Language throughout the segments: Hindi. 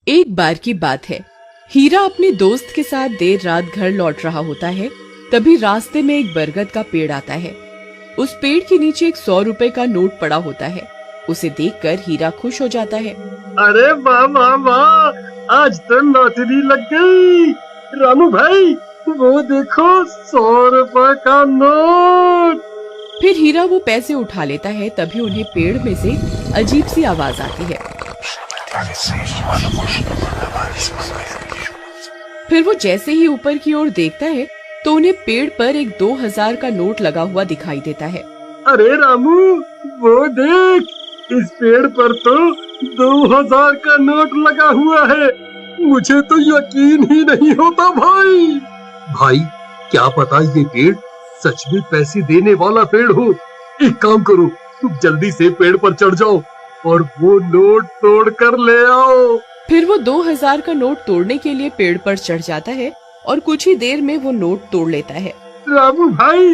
एक बार की बात है, हीरा अपने दोस्त के साथ देर रात घर लौट रहा होता है। तभी रास्ते में एक बरगद का पेड़ आता है। उस पेड़ के नीचे एक 100 रुपए का नोट पड़ा होता है। उसे देखकर हीरा खुश हो जाता है। अरे वाह वाह वाह, आज तो लॉटरी लग गई। रामू भाई वो देखो 100 रुपए का नोट। फिर हीरा वो पैसे उठा लेता है। तभी उन्हें पेड़ में से अजीब सी आवाज आती है। फिर वो जैसे ही ऊपर की ओर देखता है तो उन्हें पेड़ पर एक 2000 का नोट लगा हुआ दिखाई देता है। अरे रामू वो देख, इस पेड़ पर तो 2000 का नोट लगा हुआ है। मुझे तो यकीन ही नहीं होता भाई। भाई क्या पता ये पेड़ सच में पैसे देने वाला पेड़ हो। एक काम करो, तुम जल्दी से पेड़ पर चढ़ जाओ और वो नोट तोड़ कर ले आओ। फिर वो 2000 का नोट तोड़ने के लिए पेड़ पर चढ़ जाता है और कुछ ही देर में वो नोट तोड़ लेता है। रामू भाई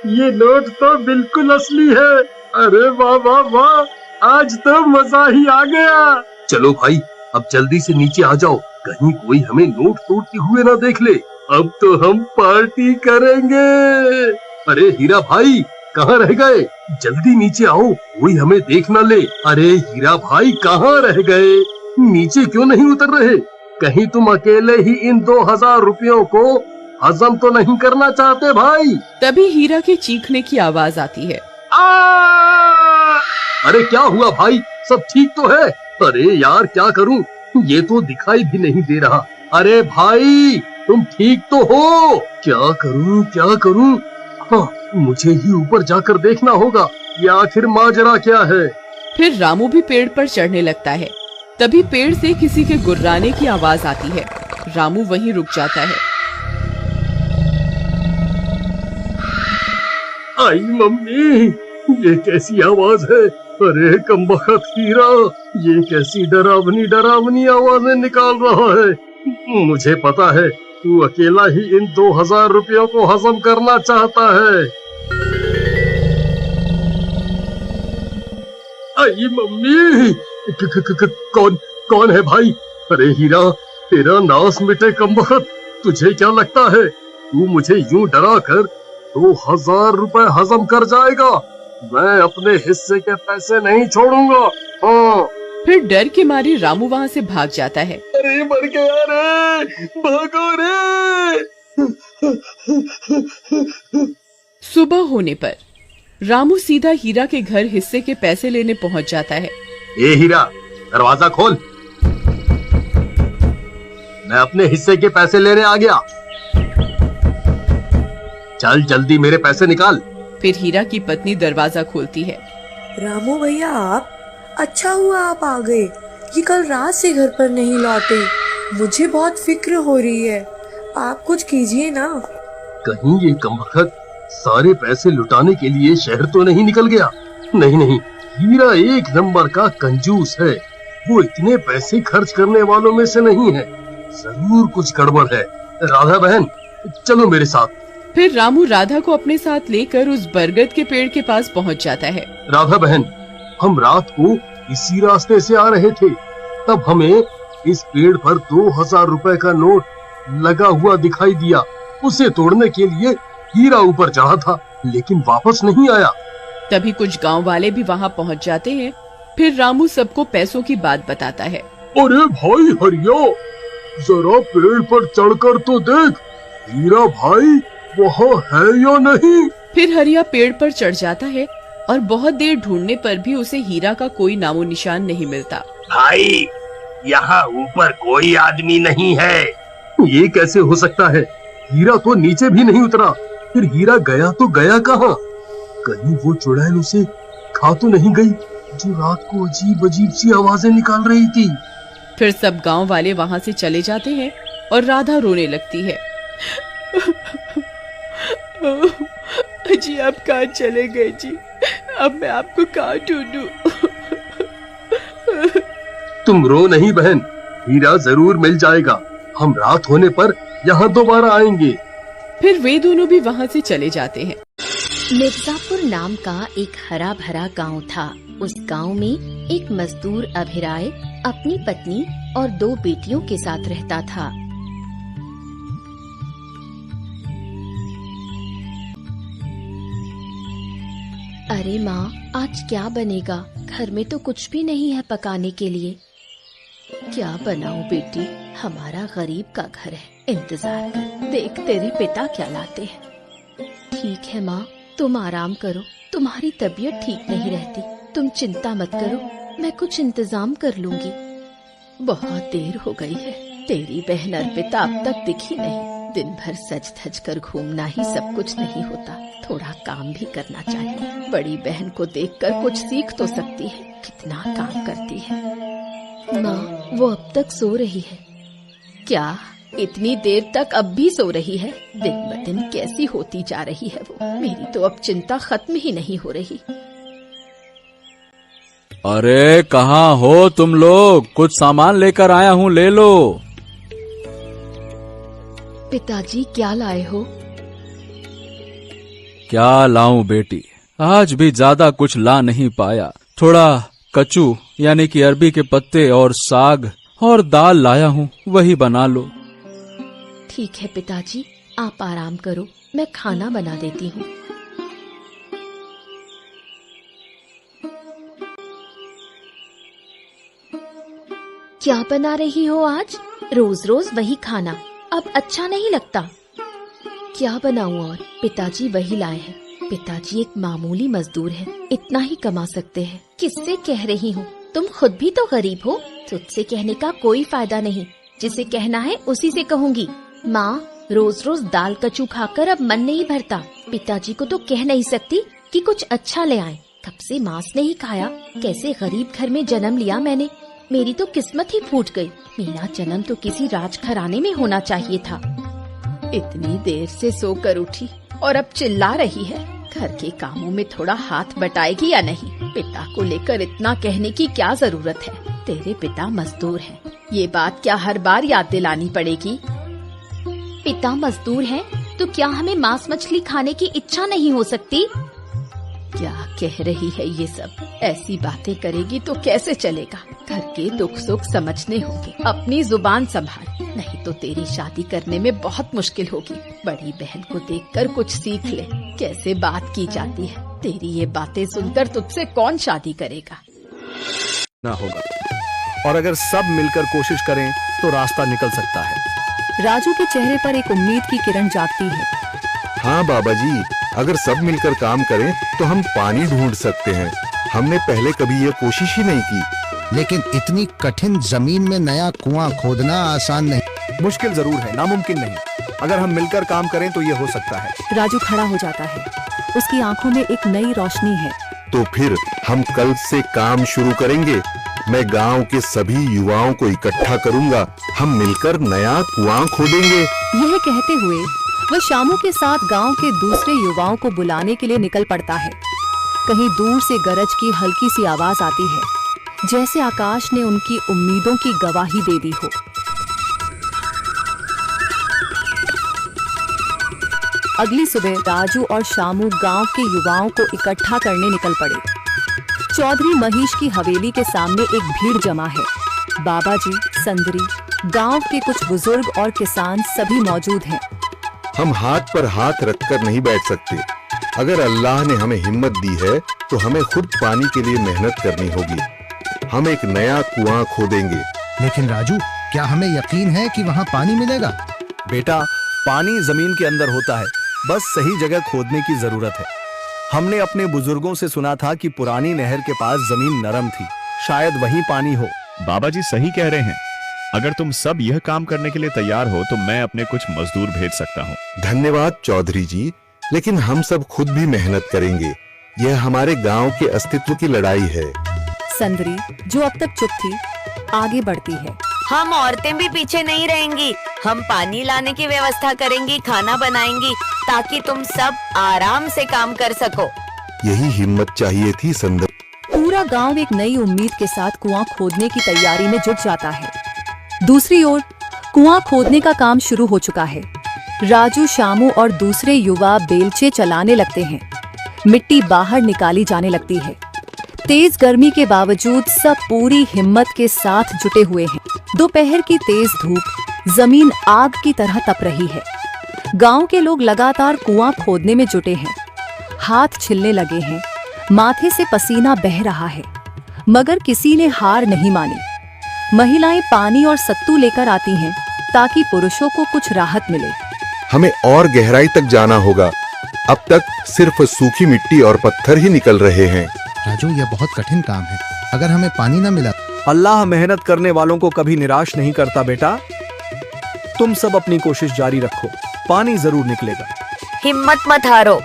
ये नोट तो बिल्कुल असली है। अरे वाह वाह वाह, आज तो मजा ही आ गया। चलो भाई अब जल्दी से नीचे आ जाओ, कहीं कोई हमें नोट तोड़ते हुए ना देख ले। अब तो हम पार्टी करेंगे। अरे हीरा भाई कहाँ रह गए? जल्दी नीचे आओ, कोई हमें देख ना ले। अरे हीरा भाई कहाँ रह गए? नीचे क्यों नहीं उतर रहे? कहीं तुम अकेले ही इन 2000 रुपयों को हजम तो नहीं करना चाहते भाई? तभी हीरा के चीखने की आवाज आती है। अरे क्या हुआ भाई, सब ठीक तो है? अरे यार क्या करूं, ये तो दिखाई भी नहीं दे रहा। अरे भाई तुम ठीक तो हो? क्या करूं? हाँ, मुझे ही ऊपर जाकर देखना होगा ये आखिर माजरा क्या है। फिर रामू भी पेड़ पर चढ़ने लगता है। तभी पेड़ से किसी के गुर्राने की आवाज आती है। रामू वहीं रुक जाता है। आई मम्मी, ये कैसी आवाज है? अरे कमबख्त हीरा, ये कैसी डरावनी आवाजें निकाल रहा है। मुझे पता है तू अकेला ही इन 2000 रुपयों को हजम करना चाहता है। आई मम्मी, कौन है भाई? अरे हीरा तेरा नाश मिटे कमबख्त, तुझे क्या लगता है तू मुझे यूं डरा कर 2000 रुपए हजम कर जाएगा? मैं अपने हिस्से के पैसे नहीं छोड़ूंगा। हाँ। फिर डर के मारे रामू वहाँ से भाग जाता है। अरे मर गया रे, भागो रे। सुबह होने पर रामू सीधा हीरा के घर हिस्से के पैसे लेने पहुँच जाता है। ए हीरा दरवाजा खोल, मैं अपने हिस्से के पैसे लेने आ गया। चल जल्दी मेरे पैसे निकाल। फिर हीरा की पत्नी दरवाजा खोलती है। रामू भैया आप, अच्छा हुआ आप आ गए। ये कल रात से घर पर नहीं लौटे, मुझे बहुत फिक्र हो रही है। आप कुछ कीजिए ना। कहीं ये कमबख्त सारे पैसे लुटाने के लिए शहर तो नहीं निकल गया? नहीं, हीरा एक नंबर का कंजूस है। वो इतने पैसे खर्च करने वालों में से नहीं है। जरूर कुछ गड़बड़ है। राधा बहन चलो मेरे साथ। फिर रामू राधा को अपने साथ लेकर उस बरगद के पेड़ के पास पहुंच जाता है। राधा बहन, हम रात को इसी रास्ते से आ रहे थे, तब हमें इस पेड़ पर 2000 रुपए का नोट लगा हुआ दिखाई दिया। उसे तोड़ने के लिए हीरा ऊपर चढ़ा था, लेकिन वापस नहीं आया। तभी कुछ गांव वाले भी वहां पहुंच जाते हैं। फिर रामू सबको पैसों की बात बताता है। अरे भाई हरिया, जरा पेड़ पर चढ़कर तो देख, हीरा भाई वहाँ है या नहीं? फिर हरिया पेड़ पर चढ़ जाता है और बहुत देर ढूंढने पर भी उसे हीरा का कोई नामो निशान नहीं मिलता। भाई यहाँ ऊपर कोई आदमी नहीं है। ये कैसे हो सकता है? हीरा तो नीचे भी नहीं उतरा। फिर हीरा गया तो गया कहाँ? कहीं वो चुड़ैल उसे खा तो नहीं गई जो रात को अजीब सी आवाजें निकाल रही थी? फिर सब गांव वाले वहाँ से चले जाते हैं और राधा रोने लगती है। जी आप कहाँ चले गए जी? अब मैं आपको कहाँ ढूंढूं? तुम रो नहीं बहन, हीरा जरूर मिल जाएगा। हम रात होने पर यहाँ दोबारा आएंगे। फिर वे दोनों भी वहाँ से चले जाते हैं। मिर्जापुर नाम का एक हरा भरा गांव था। उस गांव में एक मजदूर अभिराय अपनी पत्नी और 2 बेटियों के साथ रहता था। अरे माँ, आज क्या बनेगा? घर में तो कुछ भी नहीं है पकाने के लिए। क्या बनाऊं बेटी, हमारा गरीब का घर है, इंतजार कर, देख तेरे पिता क्या लाते हैं। ठीक है माँ, तुम आराम करो, तुम्हारी तबीयत ठीक नहीं रहती, तुम चिंता मत करो, मैं कुछ इंतजाम कर लूंगी। बहुत देर हो गई है, तेरी बहन अर्पिता अब तक दिखी नहीं। दिन भर सज धज कर घूमना ही सब कुछ नहीं होता, थोड़ा काम भी करना चाहिए। बड़ी बहन को देखकर कुछ सीख तो सकती है, कितना काम करती है। माँ, वो अब तक सो रही है। क्या इतनी देर तक अब भी सो रही है? दिन ब दिन कैसी होती जा रही है वो। मेरी तो अब चिंता खत्म ही नहीं हो रही। अरे कहाँ हो तुम लोग? कुछ सामान लेकर आया हूँ, ले लो। पिताजी क्या लाए हो? क्या लाऊं बेटी, आज भी ज्यादा कुछ ला नहीं पाया। थोड़ा कचू यानी कि अरबी के पत्ते और साग और दाल लाया हूँ, वही बना लो। ठीक है पिताजी, आप आराम करो, मैं खाना बना देती हूँ। क्या बना रही हो आज? रोज रोज वही खाना, अब अच्छा नहीं लगता। क्या बनाऊं और? पिताजी वही लाए हैं। पिताजी एक मामूली मजदूर है, इतना ही कमा सकते हैं। किससे कह रही हूँ, तुम खुद भी तो गरीब हो, तुझसे कहने का कोई फायदा नहीं। जिसे कहना है उसी से कहूंगी। माँ, रोज रोज दाल कचू खाकर अब मन नहीं भरता। पिताजी को तो कह नहीं सकती कि कुछ अच्छा ले आए। कब से मांस नहीं खाया। कैसे गरीब घर में जन्म लिया मैंने। मेरी तो किस्मत ही फूट गई। मेरा जन्म तो किसी राजघराने में होना चाहिए था। इतनी देर से सोकर उठी और अब चिल्ला रही है। घर के कामों में थोड़ा हाथ बटाएगी या नहीं? पिता को लेकर इतना कहने की क्या जरूरत है? तेरे पिता मजदूर हैं, ये बात क्या हर बार याद दिलानी पड़ेगी? पिता मजदूर हैं, तो क्या हमें मांस मछली खाने की इच्छा नहीं हो सकती? क्या कह रही है ये सब? ऐसी बातें करेगी तो कैसे चलेगा? घर के दुख सुख समझने होंगे। अपनी जुबान संभाल, नहीं तो तेरी शादी करने में बहुत मुश्किल होगी। बड़ी बहन को देखकर कुछ सीख ले, कैसे बात की जाती है। तेरी ये बातें सुनकर तुझसे कौन शादी करेगा? ना होगा, और अगर सब मिलकर कोशिश करें तो रास्ता निकल सकता है। राजू के चेहरे पर एक उम्मीद की किरण जागती है। हाँ बाबा जी, अगर सब मिलकर काम करें तो हम पानी ढूंढ सकते हैं। हमने पहले कभी ये कोशिश ही नहीं की। लेकिन इतनी कठिन जमीन में नया कुआं खोदना आसान नहीं। मुश्किल जरूर है, नामुमकिन नहीं। अगर हम मिलकर काम करें तो ये हो सकता है। राजू खड़ा हो जाता है, उसकी आंखों में एक नई रोशनी है। तो फिर हम कल से काम शुरू करेंगे। मैं गांव के सभी युवाओं को इकट्ठा करूंगा, हम मिलकर नया कुआं खोदेंगे। यह कहते हुए वह शामू के साथ गांव के दूसरे युवाओं को बुलाने के लिए निकल पड़ता है। कहीं दूर से गरज की हल्की सी आवाज आती है, जैसे आकाश ने उनकी उम्मीदों की गवाही दे दी हो। अगली सुबह राजू और शामू गांव के युवाओं को इकट्ठा करने निकल पड़े। चौधरी महेश की हवेली के सामने एक भीड़ जमा है। बाबा जी, संदरी, गांव के कुछ बुजुर्ग और किसान सभी मौजूद हैं। हम हाथ पर हाथ रखकर नहीं बैठ सकते। अगर अल्लाह ने हमें हिम्मत दी है तो हमें खुद पानी के लिए मेहनत करनी होगी। हम एक नया कुआं खोदेंगे। लेकिन राजू, क्या हमें यकीन है कि वहाँ पानी मिलेगा? बेटा, पानी जमीन के अंदर होता है, बस सही जगह खोदने की जरूरत है। हमने अपने बुजुर्गों से सुना था कि पुरानी नहर के पास जमीन नरम थी, शायद वहीं पानी हो। बाबा जी सही कह रहे हैं। अगर तुम सब यह काम करने के लिए तैयार हो तो मैं अपने कुछ मजदूर भेज सकता हूँ। धन्यवाद चौधरी जी, लेकिन हम सब खुद भी मेहनत करेंगे। यह हमारे गांव के अस्तित्व की लड़ाई है। संदरी, जो अब तक चुप थी, आगे बढ़ती है। हम औरतें भी पीछे नहीं रहेंगी। हम पानी लाने की व्यवस्था करेंगी, खाना बनाएंगी, ताकि तुम सब आराम से काम कर सको। यही हिम्मत चाहिए थी संदर। पूरा गांव एक नई उम्मीद के साथ कुआं खोदने की तैयारी में जुट जाता है। दूसरी ओर कुआं खोदने का काम शुरू हो चुका है। राजू, शामू और दूसरे युवा बेलचे चलाने लगते हैं। मिट्टी बाहर निकाली जाने लगती है। तेज गर्मी के बावजूद सब पूरी हिम्मत के साथ जुटे हुए हैं। दोपहर की तेज धूप, जमीन आग की तरह तप रही है। गांव के लोग लगातार कुआं खोदने में जुटे हैं। हाथ छिलने लगे हैं, माथे से पसीना बह रहा है, मगर किसी ने हार नहीं मानी। महिलाएं पानी और सत्तू लेकर आती हैं ताकि पुरुषों को कुछ राहत मिले। हमें और गहराई तक जाना होगा। अब तक सिर्फ सूखी मिट्टी और पत्थर ही निकल रहे हैं। राजू, यह बहुत कठिन काम है। अगर हमें पानी न मिला। अल्लाह मेहनत करने वालों को कभी निराश नहीं करता बेटा। तुम सब अपनी कोशिश जारी रखो, पानी जरूर निकलेगा। हिम्मत मत हारो,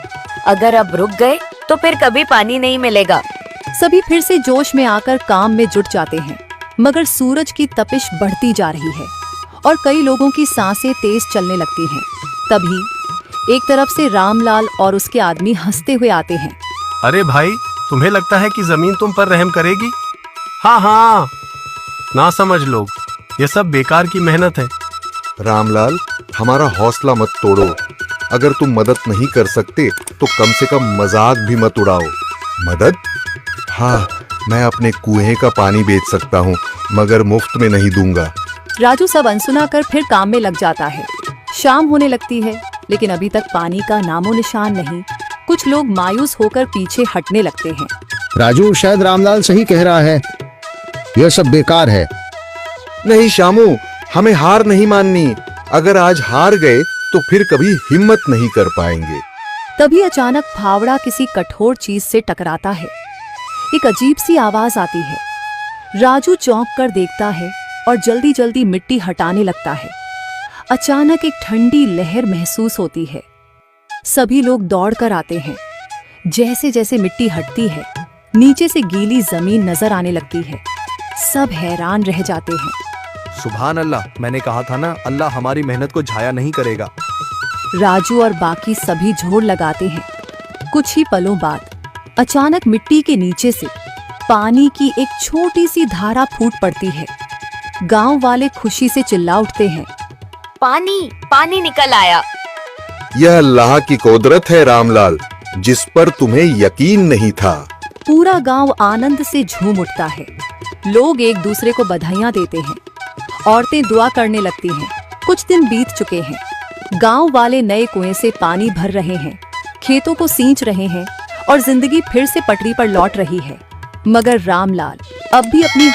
अगर अब रुक गए तो फिर कभी पानी नहीं मिलेगा। सभी फिर से जोश में आकर काम में जुट जाते हैं, मगर सूरज की तपिश बढ़ती जा रही है और कई लोगों की सांसें तेज चलने लगती हैं। तभी एक तरफ से रामलाल और उसके आदमी हंसते हुए आते हैं। अरे भाई, तुम्हें लगता है कि जमीन तुम पर रहम करेगी? हाँ हाँ, ना समझ लोग, ये सब बेकार की मेहनत है। रामलाल, हमारा हौसला मत तोड़ो। अगर तुम मदद नहीं कर सकते तो कम से कम मजाक भी मत उड़ाओ। मदद? हाँ, मैं अपने कुएं का पानी बेच सकता हूँ, मगर मुफ्त में नहीं दूंगा। राजू सब अनसुना कर फिर काम में लग जाता है। शाम होने लगती है, लेकिन अभी तक पानी का नामो निशान नहीं। कुछ लोग मायूस होकर पीछे हटने लगते हैं। राजू, शायद रामलाल सही कह रहा है, यह सब बेकार है। नहीं शामू, हमें हार नहीं माननी। अगर आज हार गए तो फिर कभी हिम्मत नहीं कर पाएंगे। तभी अचानक फावड़ा किसी कठोर चीज से टकराता है। एक अजीब सी आवाज आती है। राजू चौंक कर देखता है और जल्दी जल्दी मिट्टी हटाने लगता है। अचानक एक ठंडी लहर महसूस होती है। सभी लोग दौड़कर आते हैं। जैसे जैसे मिट्टी हटती है, नीचे से गीली जमीन नजर आने लगती है। सब हैरान रह जाते हैं। सुभान अल्लाह, मैंने कहा था ना, अल्लाह हमारी मेहनत को जाया नहीं करेगा। राजू और बाकी सभी जोर लगाते हैं। कुछ ही पलों बाद अचानक मिट्टी के नीचे से पानी की एक छोटी सी धारा फूट पड़ती है। गांव वाले खुशी से चिल्ला उठते हैं। पानी पानी निकल आया। यह अल्लाह की कुदरत है रामलाल, जिस पर तुम्हें यकीन नहीं था। पूरा गांव आनंद से झूम उठता है। लोग एक दूसरे को बधाइयां देते हैं। औरतें दुआ करने लगती हैं। कुछ दिन बीत चुके हैं। गांव वाले नए कुएं से पानी भर रहे हैं, खेतों को सींच रहे हैं और जिंदगी फिर से पटरी पर लौट रही है। मगर रामलाल अब भी अपनी